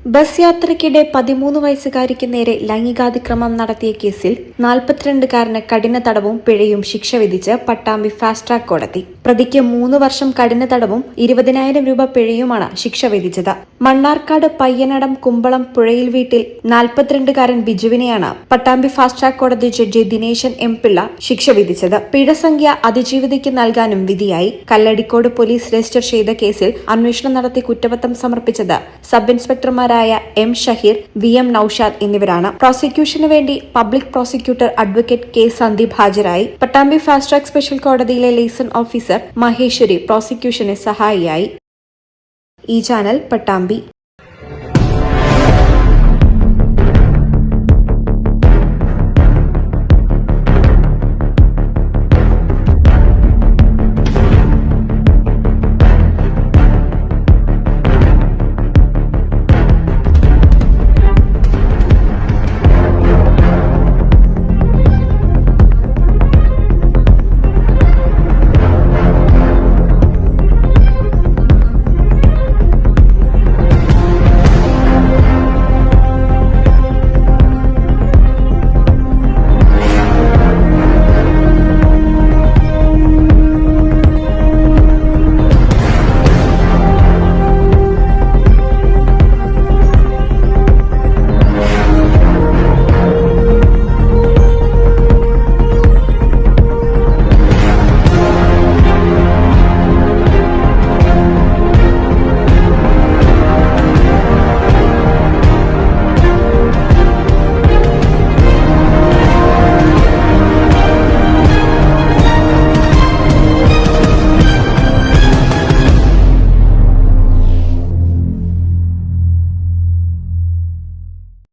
Bus യാത്രയ്ക്കിടെ 13 വയസ്സുകാരിക്ക് നേരെ ലൈംഗികാതിക്രമം നടത്തിയ കേസിൽ 42കാരന് കഠിന തടവും പിഴയും ശിക്ഷ വിധിച്ച് പട്ടാമ്പി ഫാസ്റ്റ് ട്രാക്ക് കോടതി. പ്രതിക്ക് 3 വർഷം കഠിന തടവും 20,000 രൂപ പിഴയുമാണ് ശിക്ഷ വിധിച്ചത്. മണ്ണാർക്കാട് പയ്യനടം കുമ്പളം പുഴയിൽ വീട്ടിൽ 42കാരൻ ബിജുവിനെയാണ് പട്ടാമ്പി ഫാസ്റ്റ് ട്രാക്ക് കോടതി ജഡ്ജി ദിനേശൻ എം പിള്ള ശിക്ഷ വിധിച്ചത്. പിഴ സംഖ്യ അതിജീവിതയ്ക്ക് നൽകാനും വിധിയായി. കല്ലടിക്കോട് പോലീസ് രജിസ്റ്റർ ചെയ്ത കേസിൽ അന്വേഷണം നടത്തി കുറ്റപത്രം സമർപ്പിച്ചത് സബ് ഇൻസ്പെക്ടർമാർ M Shaheer, V M Naushad എന്നിവരാണ്. പ്രോസിക്യൂഷന് വേണ്ടി public prosecutor advocate K Sandeep ഹാജരായി. പട്ടാമ്പി ഫാസ്റ്റ് ട്രാക്ക് സ്പെഷ്യൽ കോടതിയിലെ ലേസൺ ഓഫീസർ മഹേശ്വരി പ്രോസിക്യൂഷന് സഹായിയായി. ഈ ചാനൽ പട്ടാമ്പി.